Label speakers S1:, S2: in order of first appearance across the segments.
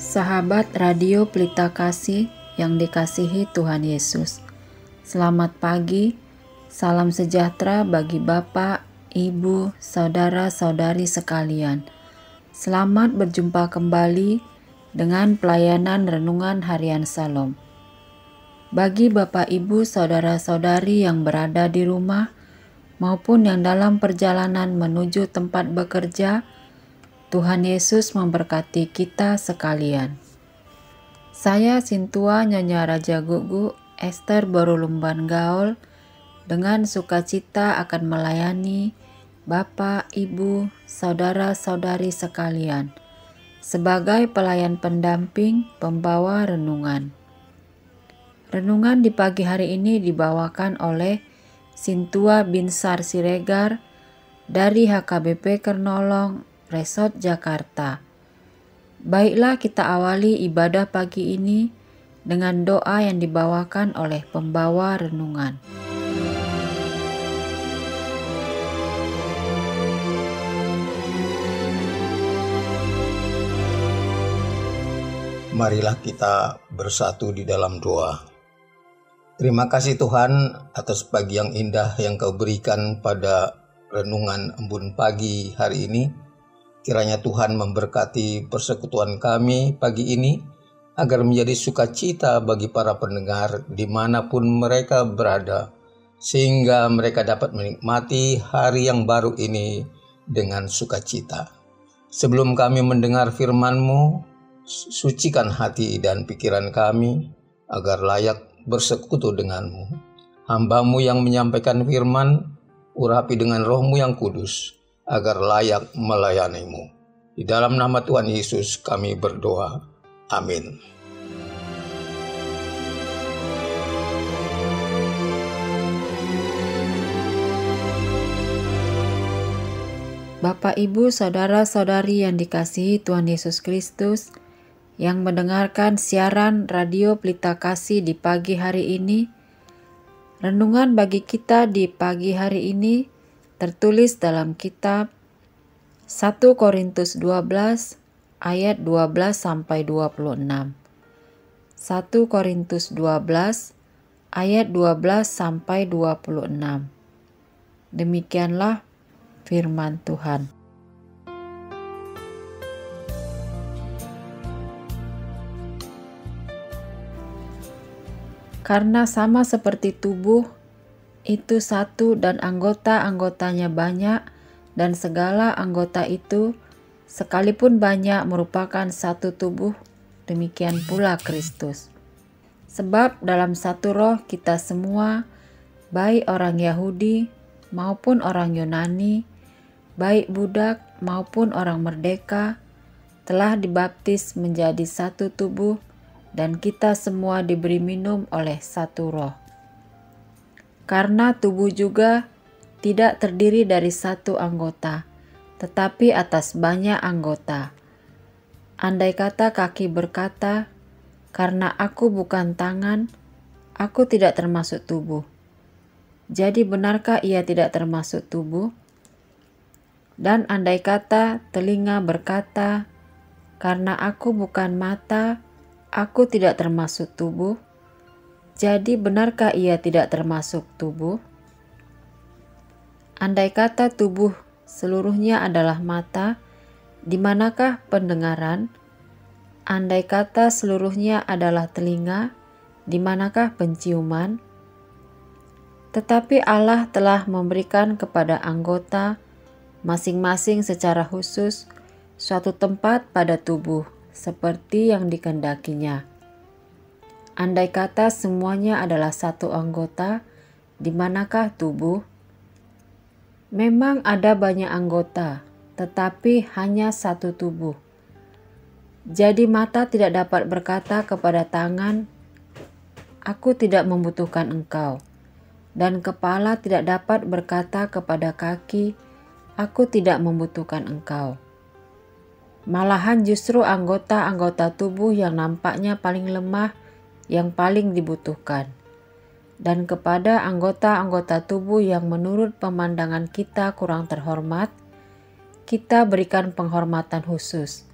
S1: Sahabat Radio Pelita Kasih yang dikasihi Tuhan Yesus, selamat pagi, salam sejahtera bagi Bapak, Ibu, Saudara-saudari sekalian. Selamat berjumpa kembali dengan pelayanan Renungan Harian Salom. Bagi Bapak, Ibu, Saudara-saudari yang berada di rumah maupun yang dalam perjalanan menuju tempat bekerja, Tuhan Yesus memberkati kita sekalian. Saya Sintua Nyonya Raja Gugu Esther Borulumban Gaul dengan sukacita akan melayani Bapak, Ibu, Saudara-saudari sekalian sebagai pelayan pendamping pembawa renungan. Renungan di pagi hari ini dibawakan oleh Sintua Binsar Siregar dari HKBP Kernolong, Resort Jakarta. Baiklah, kita awali ibadah pagi ini dengan doa yang dibawakan oleh pembawa renungan.
S2: Marilah kita bersatu di dalam doa. Terima kasih Tuhan atas pagi yang indah yang Kau berikan pada renungan embun pagi hari ini. Kiranya Tuhan memberkati persekutuan kami pagi ini, agar menjadi sukacita bagi para pendengar dimanapun mereka berada, sehingga mereka dapat menikmati hari yang baru ini dengan sukacita. Sebelum kami mendengar firman-Mu, sucikan hati dan pikiran kami, agar layak bersekutu dengan-Mu. Hamba-Mu yang menyampaikan firman, urapi dengan Roh-Mu yang kudus, agar layak melayani-Mu. Di dalam nama Tuhan Yesus kami berdoa. Amin.
S1: Bapak, Ibu, Saudara-saudari yang dikasihi Tuhan Yesus Kristus, yang mendengarkan siaran Radio Pelita Kasih di pagi hari ini, renungan bagi kita di pagi hari ini tertulis dalam kitab 1 Korintus 12 ayat 12 sampai 26. 1 Korintus 12 ayat 12 sampai 26. Demikianlah firman Tuhan. Karena sama seperti tubuh itu satu dan anggota-anggotanya banyak, dan segala anggota itu sekalipun banyak merupakan satu tubuh, demikian pula Kristus. Sebab dalam satu roh kita semua, baik orang Yahudi maupun orang Yunani, baik budak maupun orang merdeka, telah dibaptis menjadi satu tubuh, dan kita semua diberi minum oleh satu roh. Karena tubuh juga tidak terdiri dari satu anggota, tetapi atas banyak anggota. Andai kata kaki berkata, "Karena aku bukan tangan, aku tidak termasuk tubuh." Jadi benarkah ia tidak termasuk tubuh? Dan andai kata telinga berkata, "Karena aku bukan mata, aku tidak termasuk tubuh." Jadi benarkah ia tidak termasuk tubuh? Andai kata tubuh seluruhnya adalah mata, di manakah pendengaran? Andai kata seluruhnya adalah telinga, di manakah penciuman? Tetapi Allah telah memberikan kepada anggota masing-masing secara khusus suatu tempat pada tubuh, seperti yang dikehendakinya. Andai kata semuanya adalah satu anggota, di manakah tubuh? Memang ada banyak anggota, tetapi hanya satu tubuh. Jadi mata tidak dapat berkata kepada tangan, "Aku tidak membutuhkan engkau." Dan kepala tidak dapat berkata kepada kaki, "Aku tidak membutuhkan engkau." Malahan justru anggota-anggota tubuh yang nampaknya paling lemah yang paling dibutuhkan. Dan kepada anggota-anggota tubuh yang menurut pemandangan kita kurang terhormat, kita berikan penghormatan khusus.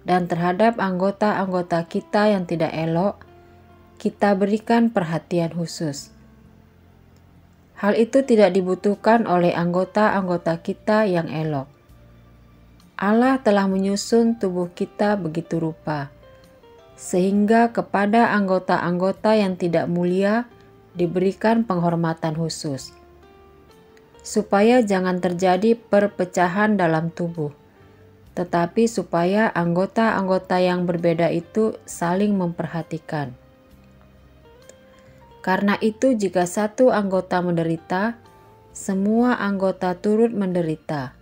S1: dan terhadap anggota-anggota kita yang tidak elok, kita berikan perhatian khusus. Hal itu tidak dibutuhkan oleh anggota-anggota kita yang elok. Allah telah menyusun tubuh kita begitu rupa, sehingga kepada anggota-anggota yang tidak mulia diberikan penghormatan khusus, supaya jangan terjadi perpecahan dalam tubuh, tetapi supaya anggota-anggota yang berbeda itu saling memperhatikan. Karena itu, jika satu anggota menderita, semua anggota turut menderita.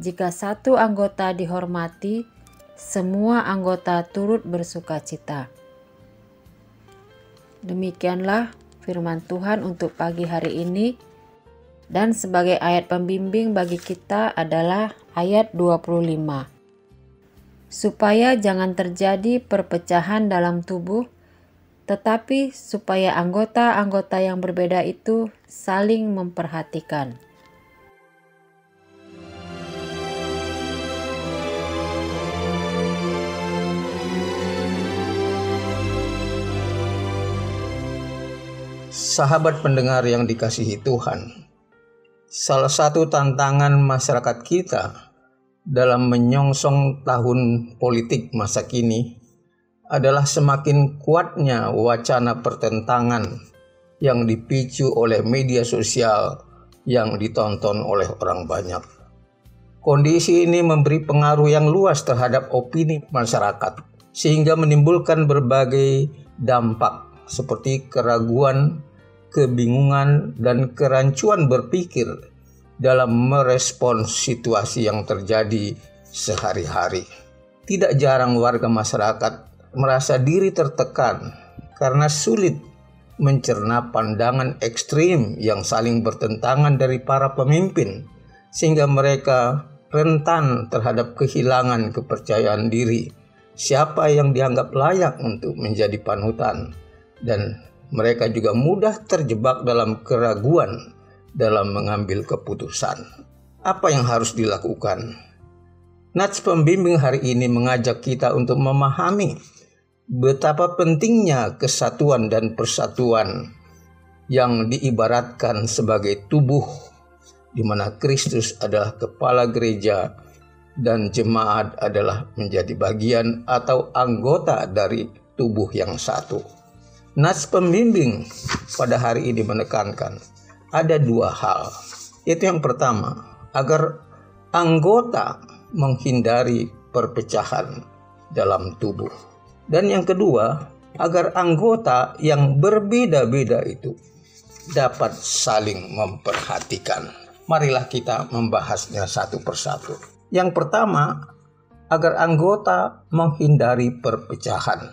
S1: Jika satu anggota dihormati, semua anggota turut bersukacita. Demikianlah firman Tuhan untuk pagi hari ini, dan sebagai ayat pembimbing bagi kita adalah ayat 25. Supaya jangan terjadi perpecahan dalam tubuh, tetapi supaya anggota-anggota yang berbeda itu saling memperhatikan.
S2: Sahabat pendengar yang dikasihi Tuhan, salah satu tantangan masyarakat kita dalam menyongsong tahun politik masa kini adalah semakin kuatnya wacana pertentangan yang dipicu oleh media sosial yang ditonton oleh orang banyak. Kondisi ini memberi pengaruh yang luas terhadap opini masyarakat, sehingga menimbulkan berbagai dampak seperti keraguan, kebingungan, dan kerancuan berpikir dalam merespons situasi yang terjadi sehari-hari. Tidak jarang warga masyarakat merasa diri tertekan karena sulit mencerna pandangan ekstrim yang saling bertentangan dari para pemimpin, sehingga mereka rentan terhadap kehilangan kepercayaan diri, siapa yang dianggap layak untuk menjadi panutan, dan mereka juga mudah terjebak dalam keraguan dalam mengambil keputusan. Apa yang harus dilakukan? Nats pembimbing hari ini mengajak kita untuk memahami betapa pentingnya kesatuan dan persatuan yang diibaratkan sebagai tubuh, di mana Kristus adalah kepala gereja dan jemaat adalah menjadi bagian atau anggota dari tubuh yang satu. Nats pembimbing pada hari ini menekankan ada dua hal. Itu yang pertama, agar anggota menghindari perpecahan dalam tubuh. Dan yang kedua, agar anggota yang berbeda-beda itu dapat saling memperhatikan. Marilah kita membahasnya satu persatu. Yang pertama, agar anggota menghindari perpecahan.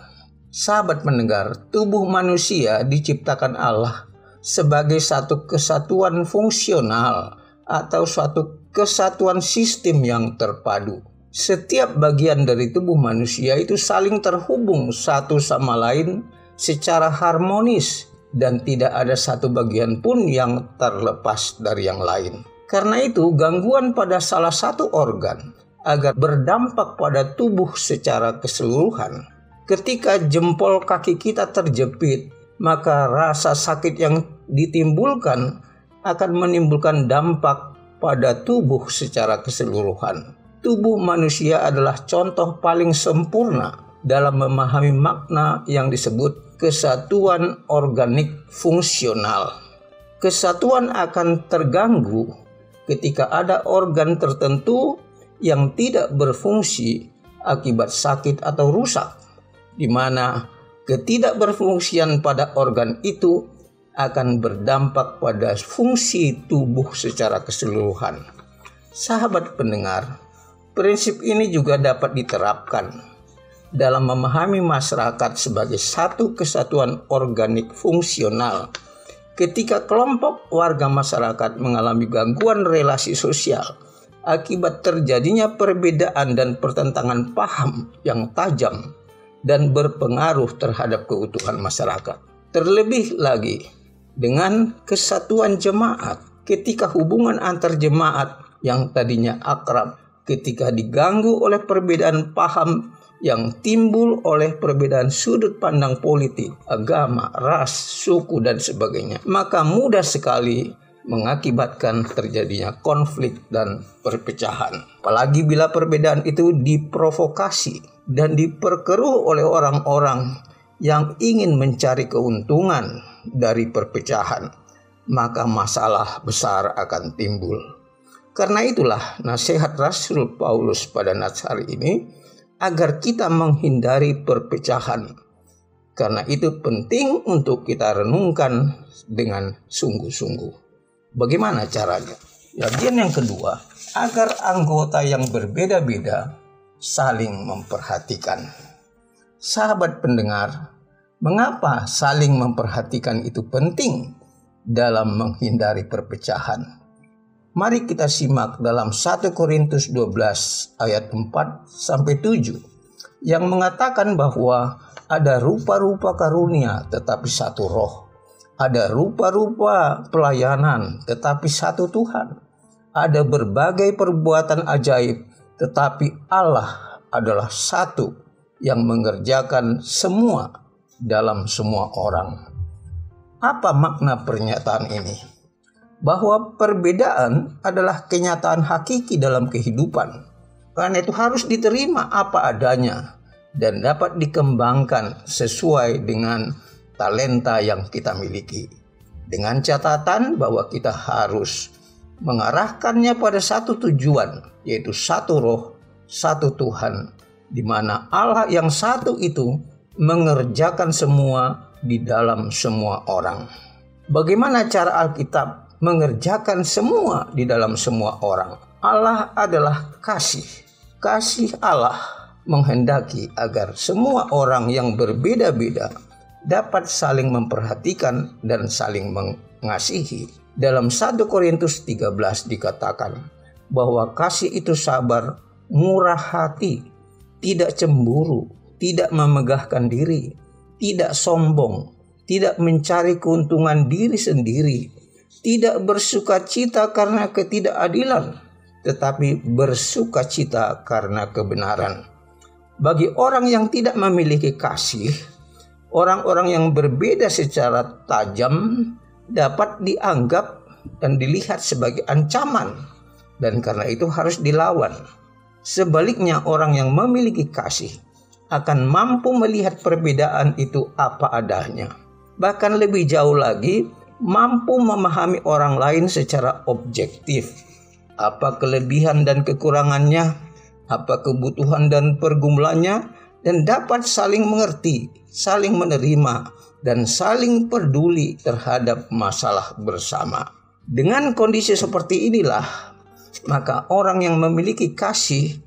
S2: Sahabat pendengar, tubuh manusia diciptakan Allah sebagai satu kesatuan fungsional atau suatu kesatuan sistem yang terpadu. Setiap bagian dari tubuh manusia itu saling terhubung satu sama lain secara harmonis dan tidak ada satu bagian pun yang terlepas dari yang lain. Karena itu, gangguan pada salah satu organ agar berdampak pada tubuh secara keseluruhan. Ketika jempol kaki kita terjepit, maka rasa sakit yang ditimbulkan akan menimbulkan dampak pada tubuh secara keseluruhan. Tubuh manusia adalah contoh paling sempurna dalam memahami makna yang disebut kesatuan organik fungsional. Kesatuan akan terganggu ketika ada organ tertentu yang tidak berfungsi akibat sakit atau rusak, di mana ketidakberfungsian pada organ itu akan berdampak pada fungsi tubuh secara keseluruhan. Sahabat pendengar, prinsip ini juga dapat diterapkan dalam memahami masyarakat sebagai satu kesatuan organik fungsional. Ketika kelompok warga masyarakat mengalami gangguan relasi sosial akibat terjadinya perbedaan dan pertentangan paham yang tajam dan berpengaruh terhadap keutuhan masyarakat. Terlebih lagi dengan kesatuan jemaat, ketika hubungan antar jemaat yang tadinya akrab ketika diganggu oleh perbedaan paham yang timbul oleh perbedaan sudut pandang politik, agama, ras, suku, dan sebagainya, maka mudah sekali mengakibatkan terjadinya konflik dan perpecahan. Apalagi bila perbedaan itu diprovokasi dan diperkeruh oleh orang-orang yang ingin mencari keuntungan dari perpecahan, maka masalah besar akan timbul. Karena itulah nasihat Rasul Paulus pada hari ini agar kita menghindari perpecahan. Karena itu penting untuk kita renungkan dengan sungguh-sungguh. Bagaimana caranya? Bagian yang kedua, agar anggota yang berbeda-beda saling memperhatikan. Sahabat pendengar, mengapa saling memperhatikan itu penting dalam menghindari perpecahan? Mari kita simak dalam 1 Korintus 12 ayat 4-7 yang mengatakan bahwa ada rupa-rupa karunia tetapi satu roh. Ada rupa-rupa pelayanan tetapi satu Tuhan. Ada berbagai perbuatan ajaib tetapi Allah adalah satu yang mengerjakan semua dalam semua orang. Apa makna pernyataan ini? Bahwa perbedaan adalah kenyataan hakiki dalam kehidupan. Karena itu harus diterima apa adanya dan dapat dikembangkan sesuai dengan talenta yang kita miliki. Dengan catatan bahwa kita harus mengarahkannya pada satu tujuan, yaitu satu roh, satu Tuhan, di mana Allah yang satu itu mengerjakan semua di dalam semua orang. Bagaimana cara Alkitab mengerjakan semua di dalam semua orang? Allah adalah kasih. Kasih Allah menghendaki agar semua orang yang berbeda-beda dapat saling memperhatikan dan saling mengasihi. Dalam 1 Korintus 13 dikatakan bahwa kasih itu sabar, murah hati, tidak cemburu, tidak memegahkan diri, tidak sombong, tidak mencari keuntungan diri sendiri, tidak bersukacita karena ketidakadilan, tetapi bersukacita karena kebenaran. Bagi orang yang tidak memiliki kasih, orang-orang yang berbeda secara tajam dapat dianggap dan dilihat sebagai ancaman, dan karena itu harus dilawan. Sebaliknya, orang yang memiliki kasih akan mampu melihat perbedaan itu apa adanya. Bahkan lebih jauh lagi, mampu memahami orang lain secara objektif. Apa kelebihan dan kekurangannya, apa kebutuhan dan pergumulannya, dan dapat saling mengerti, saling menerima, dan saling peduli terhadap masalah bersama. Dengan kondisi seperti inilah, maka orang yang memiliki kasih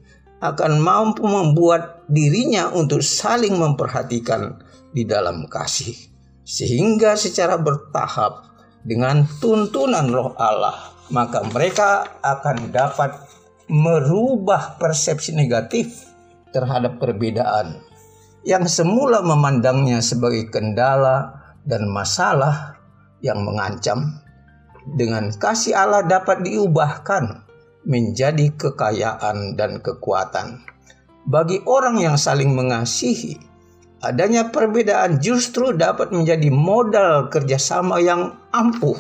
S2: akan mampu membuat dirinya untuk saling memperhatikan di dalam kasih. Sehingga secara bertahap dengan tuntunan Roh Allah, maka mereka akan dapat merubah persepsi negatif terhadap perbedaan yang semula memandangnya sebagai kendala dan masalah yang mengancam. Dengan kasih Allah dapat diubahkan menjadi kekayaan dan kekuatan. Bagi orang yang saling mengasihi, adanya perbedaan justru dapat menjadi modal kerjasama yang ampuh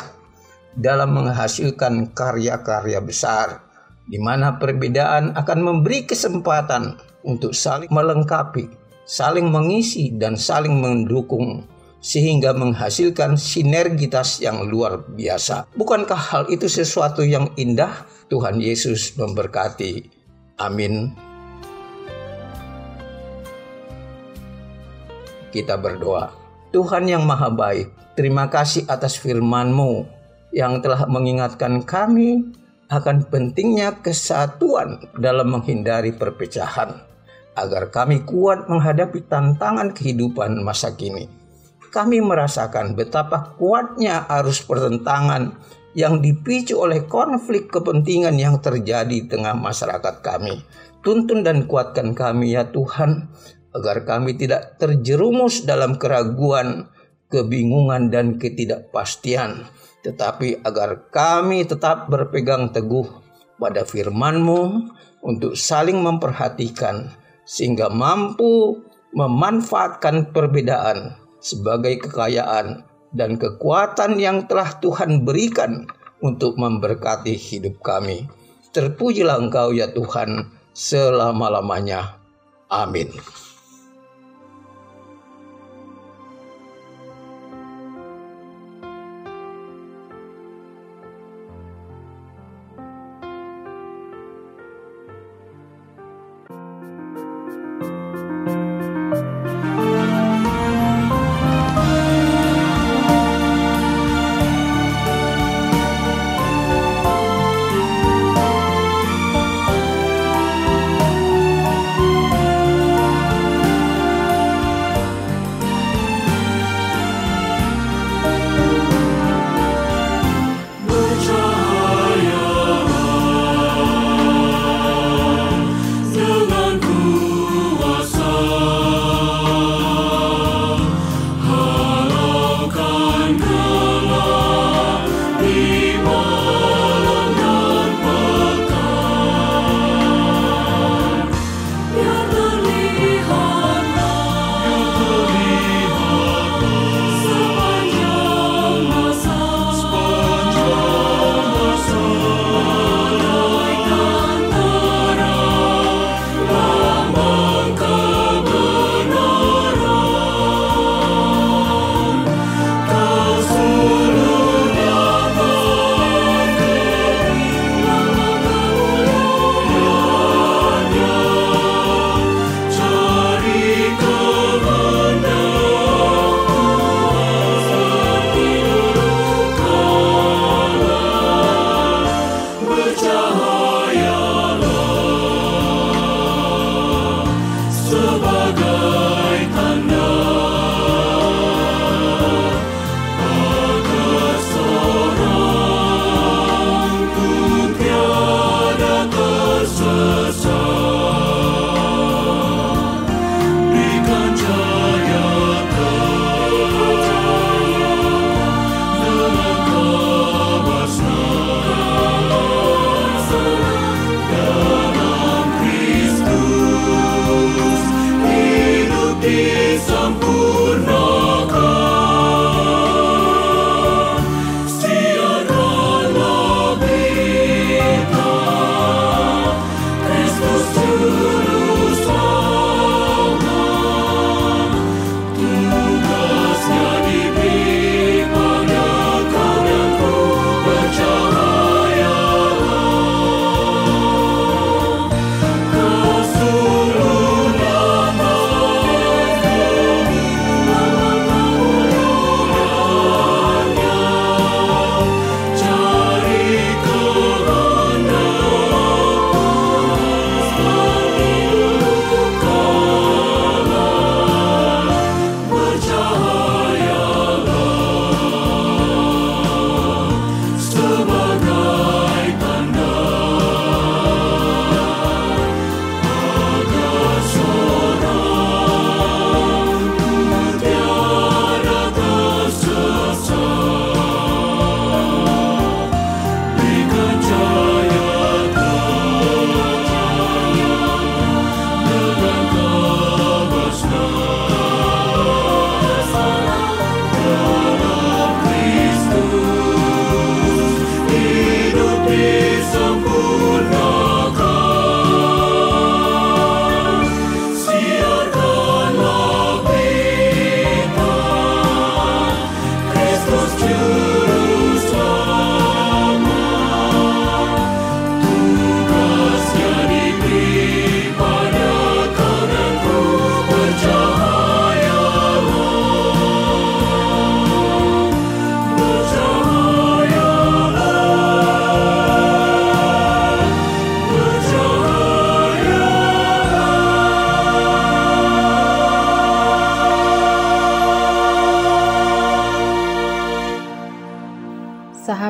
S2: dalam menghasilkan karya-karya besar, di mana perbedaan akan memberi kesempatan untuk saling melengkapi, saling mengisi, dan saling mendukung, sehingga menghasilkan sinergitas yang luar biasa. Bukankah hal itu sesuatu yang indah? Tuhan Yesus memberkati. Amin. Kita berdoa. Tuhan yang maha baik, terima kasih atas firman-Mu yang telah mengingatkan kami akan pentingnya kesatuan dalam menghindari perpecahan, agar kami kuat menghadapi tantangan kehidupan masa kini. Kami merasakan betapa kuatnya arus pertentangan yang dipicu oleh konflik kepentingan yang terjadi di tengah masyarakat kami. Tuntun dan kuatkan kami ya Tuhan, agar kami tidak terjerumus dalam keraguan, kebingungan, dan ketidakpastian, tetapi agar kami tetap berpegang teguh pada firman-Mu untuk saling memperhatikan, sehingga mampu memanfaatkan perbedaan sebagai kekayaan dan kekuatan yang telah Tuhan berikan untuk memberkati hidup kami. Terpujilah Engkau ya Tuhan selama-lamanya. Amin.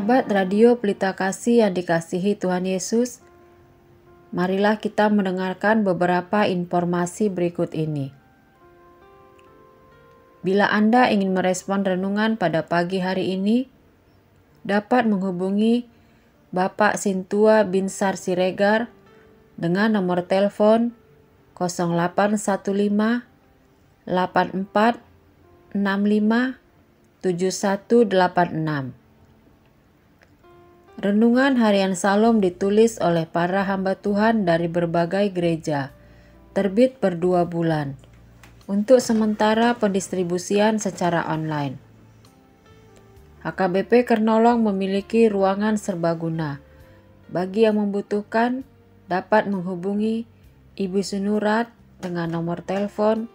S1: Sahabat Radio Pelita Kasih yang dikasihi Tuhan Yesus, marilah kita mendengarkan beberapa informasi berikut ini. Bila Anda ingin merespon renungan pada pagi hari ini, dapat menghubungi Bapak Sintua Binsar Siregar dengan nomor telepon 0815 84 65 7186. Renungan Harian Salom ditulis oleh para hamba Tuhan dari berbagai gereja, terbit per 2 bulan, untuk sementara pendistribusian secara online. HKBP Kernolong memiliki ruangan serbaguna. Bagi yang membutuhkan, dapat menghubungi Ibu Sunurat dengan nomor telepon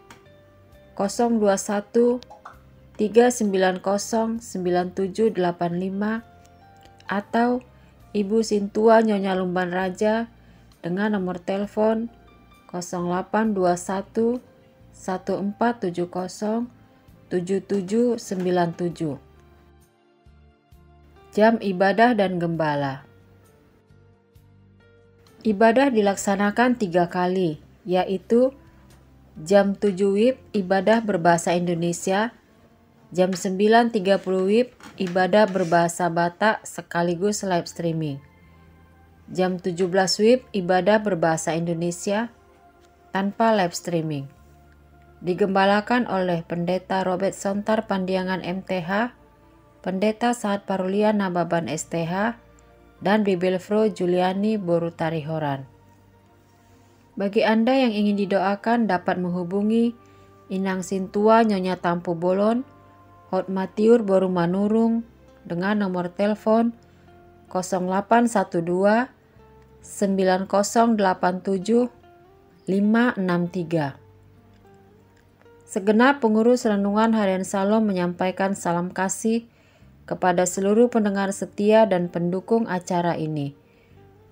S1: 021 390 9785 atau Ibu Sintua Nyonya Lumban Raja dengan nomor telepon 0821 1470 7797. Jam ibadah dan gembala. Ibadah dilaksanakan 3 kali, yaitu jam 7 WIB ibadah berbahasa Indonesia, jam 9.30 WIB ibadah berbahasa Batak sekaligus live streaming, jam 17 WIB ibadah berbahasa Indonesia tanpa live streaming. Digembalakan oleh Pendeta Robert Sontar Pandiangan MTH, Pendeta Sahat Parulia Nababan STH, dan Bibelfro Juliani Borutarihoran. Bagi Anda yang ingin didoakan dapat menghubungi Inang Sintua Nyonya Tampu Bolon, Hot Matiur Boru Manurung dengan nomor telepon 0812 9087 563. Segenap pengurus Renungan Harian Salom menyampaikan salam kasih kepada seluruh pendengar setia dan pendukung acara ini,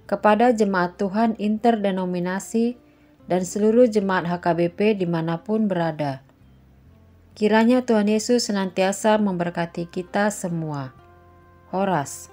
S1: kepada jemaat Tuhan interdenominasi dan seluruh jemaat HKBP dimanapun berada. Kiranya Tuhan Yesus senantiasa memberkati kita semua. Horas.